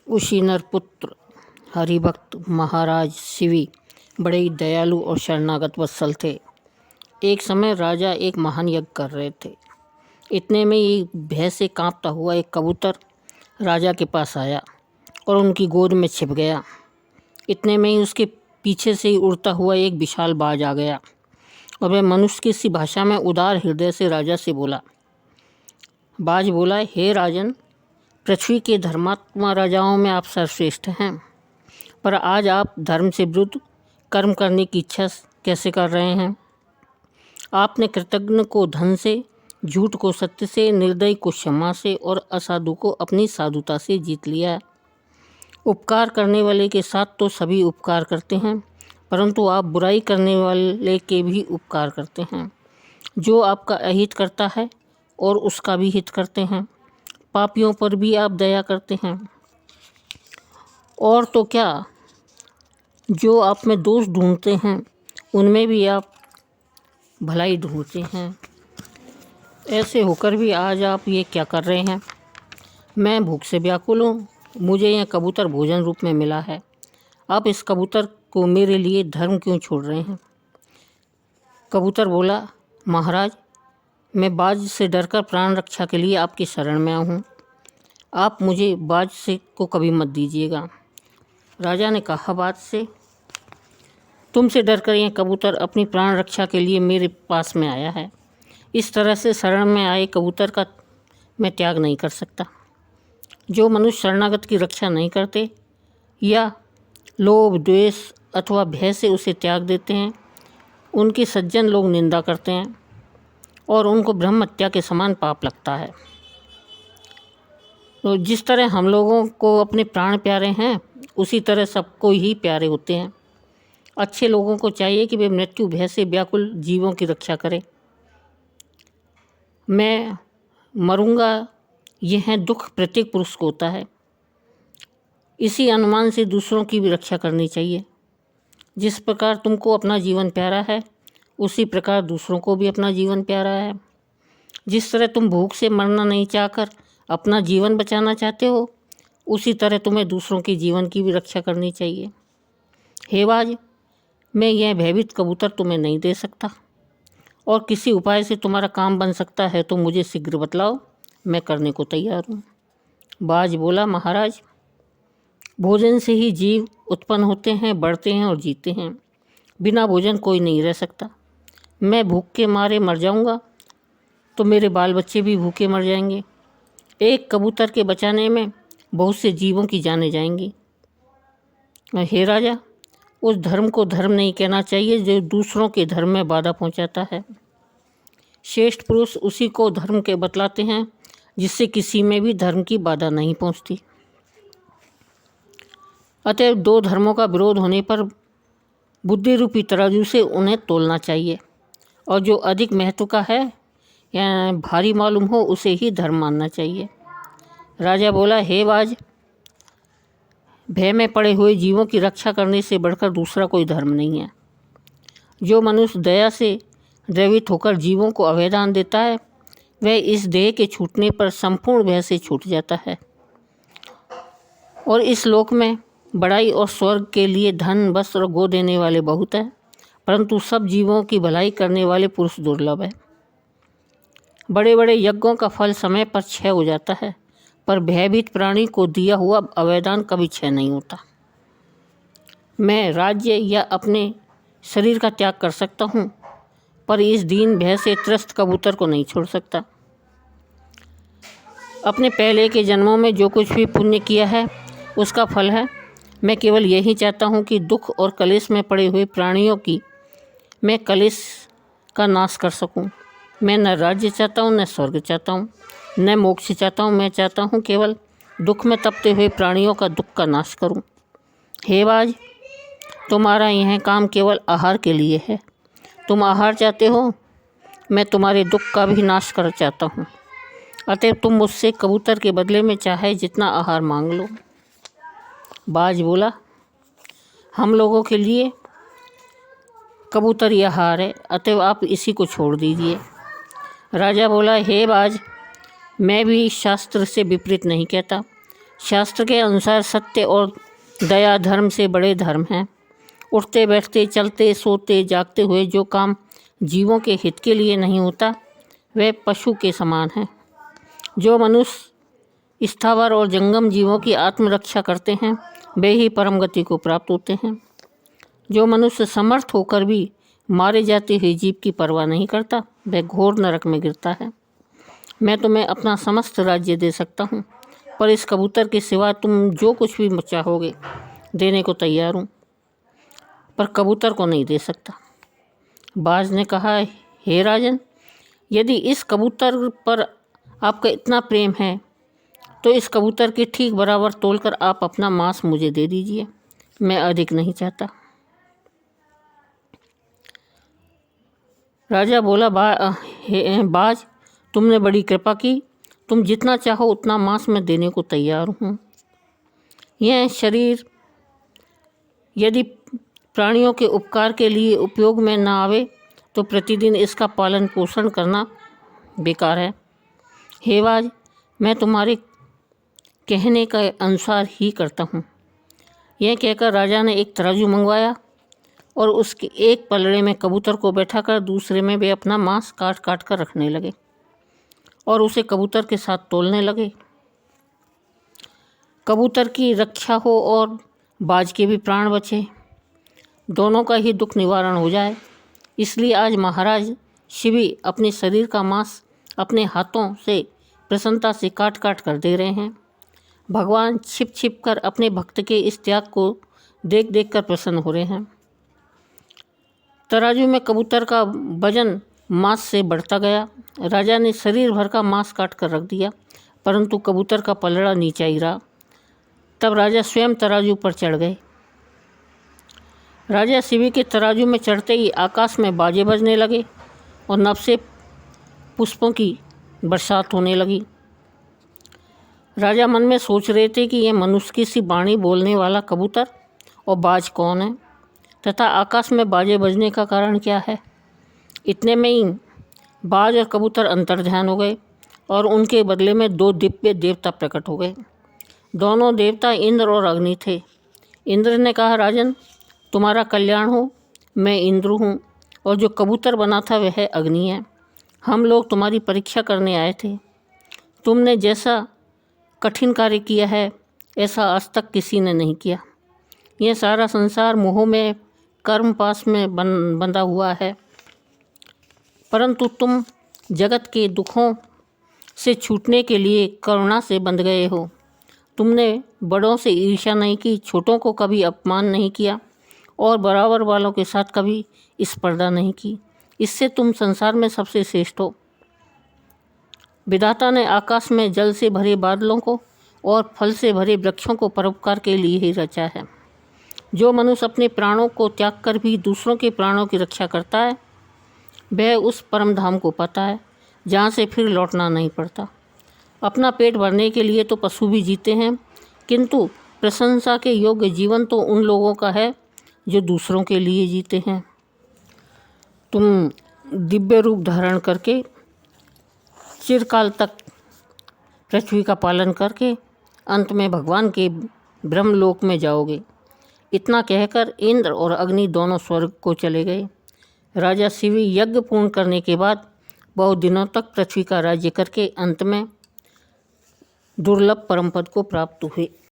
उशीनर पुत्र हरिभक्त महाराज शिवी बड़े ही दयालु और शरणागत वत्सल थे। एक समय राजा एक महान यज्ञ कर रहे थे। इतने में ही भय से कांपता हुआ एक कबूतर राजा के पास आया और उनकी गोद में छिप गया। इतने में ही उसके पीछे से ही उड़ता हुआ एक विशाल बाज आ गया और वह मनुष्य की सी भाषा में उदार हृदय से राजा से बोला। बाज बोला, हे राजन, पृथ्वी के धर्मात्मा राजाओं में आप सर्वश्रेष्ठ हैं, पर आज आप धर्म से विरुद्ध कर्म करने की इच्छा कैसे कर रहे हैं? आपने कृतज्ञ को धन से, झूठ को सत्य से, निर्दयी को क्षमा से और असाधु को अपनी साधुता से जीत लिया है। उपकार करने वाले के साथ तो सभी उपकार करते हैं, परंतु आप बुराई करने वाले के भी उपकार करते हैं। जो आपका अहित करता है और उसका भी हित करते हैं, पापियों पर भी आप दया करते हैं। और तो क्या, जो आप में दोष ढूंढते हैं उनमें भी आप भलाई ढूंढते हैं। ऐसे होकर भी आज आप ये क्या कर रहे हैं? मैं भूख से व्याकुल हूँ, मुझे यह कबूतर भोजन रूप में मिला है। आप इस कबूतर को मेरे लिए धर्म क्यों छोड़ रहे हैं? कबूतर बोला, महाराज, मैं बाज से डरकर प्राण रक्षा के लिए आपकी शरण में आया हूँ। आप मुझे बाज से को कभी मत दीजिएगा। राजा ने कहा, बाज से, तुमसे डरकर यह कबूतर अपनी प्राण रक्षा के लिए मेरे पास में आया है। इस तरह से शरण में आए कबूतर का मैं त्याग नहीं कर सकता। जो मनुष्य शरणागत की रक्षा नहीं करते या लोभ, द्वेष अथवा भय से उसे त्याग देते हैं, उनकी सज्जन लोग निंदा करते हैं और उनको ब्रह्म हत्या के समान पाप लगता है। तो जिस तरह हम लोगों को अपने प्राण प्यारे हैं, उसी तरह सबको ही प्यारे होते हैं। अच्छे लोगों को चाहिए कि वे मृत्यु भय से व्याकुल जीवों की रक्षा करें। मैं मरूंगा, यह दुख प्रत्येक पुरुष को होता है। इसी अनुमान से दूसरों की भी रक्षा करनी चाहिए। जिस प्रकार तुमको अपना जीवन प्यारा है, उसी प्रकार दूसरों को भी अपना जीवन प्यारा है। जिस तरह तुम भूख से मरना नहीं चाहकर अपना जीवन बचाना चाहते हो, उसी तरह तुम्हें दूसरों के जीवन की भी रक्षा करनी चाहिए। हे बाज, मैं यह भयभीत कबूतर तुम्हें नहीं दे सकता, और किसी उपाय से तुम्हारा काम बन सकता है तो मुझे शीघ्र बतलाओ, मैं करने को तैयार हूँ। बाज बोला, महाराज, भोजन से ही जीव उत्पन्न होते हैं, बढ़ते हैं और जीते हैं। बिना भोजन कोई नहीं रह सकता। मैं भूख के मारे मर जाऊंगा तो मेरे बाल बच्चे भी भूखे मर जाएंगे। एक कबूतर के बचाने में बहुत से जीवों की जानें जाएंगी। हे राजा, उस धर्म को धर्म नहीं कहना चाहिए जो दूसरों के धर्म में बाधा पहुंचाता है। श्रेष्ठ पुरुष उसी को धर्म के बतलाते हैं जिससे किसी में भी धर्म की बाधा नहीं पहुंचती। अतएव दो धर्मों का विरोध होने पर बुद्धि रूपी तराजू से उन्हें तोलना चाहिए, और जो अधिक महत्व का है या भारी मालूम हो उसे ही धर्म मानना चाहिए। राजा बोला, हे बाज, भय में पड़े हुए जीवों की रक्षा करने से बढ़कर दूसरा कोई धर्म नहीं है। जो मनुष्य दया से द्रवित होकर जीवों को अभयदान देता है, वह इस देह के छूटने पर संपूर्ण भय से छूट जाता है। और इस लोक में बड़ाई और स्वर्ग के लिए धन, वस्त्र और गो देने वाले बहुत हैं, परंतु सब जीवों की भलाई करने वाले पुरुष दुर्लभ है। बड़े बड़े यज्ञों का फल समय पर क्षय हो जाता है, पर भयभीत प्राणी को दिया हुआ अवयदान कभी क्षय नहीं होता। मैं राज्य या अपने शरीर का त्याग कर सकता हूँ, पर इस दीन भय से त्रस्त कबूतर को नहीं छोड़ सकता। अपने पहले के जन्मों में जो कुछ भी पुण्य किया है उसका फल है। मैं केवल यही चाहता हूँ कि दुख और कलेश में पड़े हुए प्राणियों की मैं कलेश का नाश कर सकूँ। मैं न राज्य चाहता हूँ, न स्वर्ग चाहता हूँ, न मोक्ष चाहता हूँ। मैं चाहता हूँ केवल दुख में तपते हुए प्राणियों का दुख का नाश करूँ। हे बाज, तुम्हारा यह काम केवल आहार के लिए है। तुम आहार चाहते हो, मैं तुम्हारे दुख का भी नाश कर चाहता हूँ। अतएव तुम मुझसे कबूतर के बदले में चाहे जितना आहार मांग लो। बाज बोला, हम लोगों के लिए कबूतर ही आहार है, अतएव आप इसी को छोड़ दीजिए। राजा बोला, हे बाज, मैं भी शास्त्र से विपरीत नहीं कहता। शास्त्र के अनुसार सत्य और दया धर्म से बड़े धर्म हैं। उठते बैठते चलते सोते जागते हुए जो काम जीवों के हित के लिए नहीं होता वह पशु के समान है। जो मनुष्य स्थावर और जंगम जीवों की आत्मरक्षा करते हैं वे ही परम गति को प्राप्त होते हैं। जो मनुष्य समर्थ होकर भी मारे जाते हुए जीव की परवाह नहीं करता वह घोर नरक में गिरता है। मैं तुम्हें अपना समस्त राज्य दे सकता हूँ, पर इस कबूतर के सिवा तुम जो कुछ भी चाहोगे देने को तैयार हूँ, पर कबूतर को नहीं दे सकता। बाज ने कहा, हे राजन, यदि इस कबूतर पर आपका इतना प्रेम है तो इस कबूतर के ठीक बराबर तोलकर आप अपना मांस मुझे दे दीजिए, मैं अधिक नहीं चाहता। राजा बोला, बाज, तुमने बड़ी कृपा की, तुम जितना चाहो उतना मांस मैं देने को तैयार हूँ। यह शरीर यदि प्राणियों के उपकार के लिए उपयोग में न आवे तो प्रतिदिन इसका पालन पोषण करना बेकार है। हे बाज, मैं तुम्हारे कहने के अनुसार ही करता हूँ। यह कहकर राजा ने एक तराजू मंगवाया और उसके एक पलड़े में कबूतर को बैठाकर दूसरे में वे अपना मांस काट काट कर रखने लगे और उसे कबूतर के साथ तोलने लगे। कबूतर की रक्षा हो और बाज के भी प्राण बचे, दोनों का ही दुख निवारण हो जाए, इसलिए आज महाराज शिवी अपने शरीर का मांस अपने हाथों से प्रसन्नता से काट काट कर दे रहे हैं। भगवान छिप छिप कर अपने भक्त के इस त्याग को देख देख कर प्रसन्न हो रहे हैं। तराजू में कबूतर का वजन मांस से बढ़ता गया। राजा ने शरीर भर का मांस काट कर रख दिया, परंतु कबूतर का पलड़ा नीचा ही रहा। तब राजा स्वयं तराजू पर चढ़ गए। राजा शिवी के तराजू में चढ़ते ही आकाश में बाजे बजने लगे और नभ से पुष्पों की बरसात होने लगी। राजा मन में सोच रहे थे कि यह मनुष्य की सी वाणी बोलने वाला कबूतर और बाज कौन है तथा आकाश में बाजे बजने का कारण क्या है। इतने में ही बाज और कबूतर अंतर्ध्यान हो गए और उनके बदले में दो दिव्य देवता प्रकट हो गए। दोनों देवता इंद्र और अग्नि थे। इंद्र ने कहा, राजन, तुम्हारा कल्याण हो, मैं इंद्र हूँ और जो कबूतर बना था वह अग्नि है। हम लोग तुम्हारी परीक्षा करने आए थे। तुमने जैसा कठिन कार्य किया है ऐसा आज तक किसी ने नहीं किया। यह सारा संसार मोह में कर्म पास में बंधा हुआ है, परंतु तुम जगत के दुखों से छूटने के लिए करुणा से बंध गए हो। तुमने बड़ों से ईर्ष्या नहीं की, छोटों को कभी अपमान नहीं किया और बराबर वालों के साथ कभी स्पर्धा नहीं की। इससे तुम संसार में सबसे श्रेष्ठ हो। विधाता ने आकाश में जल से भरे बादलों को और फल से भरे वृक्षों को परोपकार के लिए ही रचा है। जो मनुष्य अपने प्राणों को त्याग कर भी दूसरों के प्राणों की रक्षा करता है वह उस परम धाम को पाता है जहाँ से फिर लौटना नहीं पड़ता। अपना पेट भरने के लिए तो पशु भी जीते हैं, किंतु प्रशंसा के योग्य जीवन तो उन लोगों का है जो दूसरों के लिए जीते हैं। तुम दिव्य रूप धारण करके चिरकाल तक पृथ्वी का पालन करके अंत में भगवान के ब्रह्मलोक में जाओगे। इतना कहकर इंद्र और अग्नि दोनों स्वर्ग को चले गए। राजा शिवी यज्ञ पूर्ण करने के बाद बहुत दिनों तक पृथ्वी का राज्य करके अंत में दुर्लभ परम पद को प्राप्त हुए।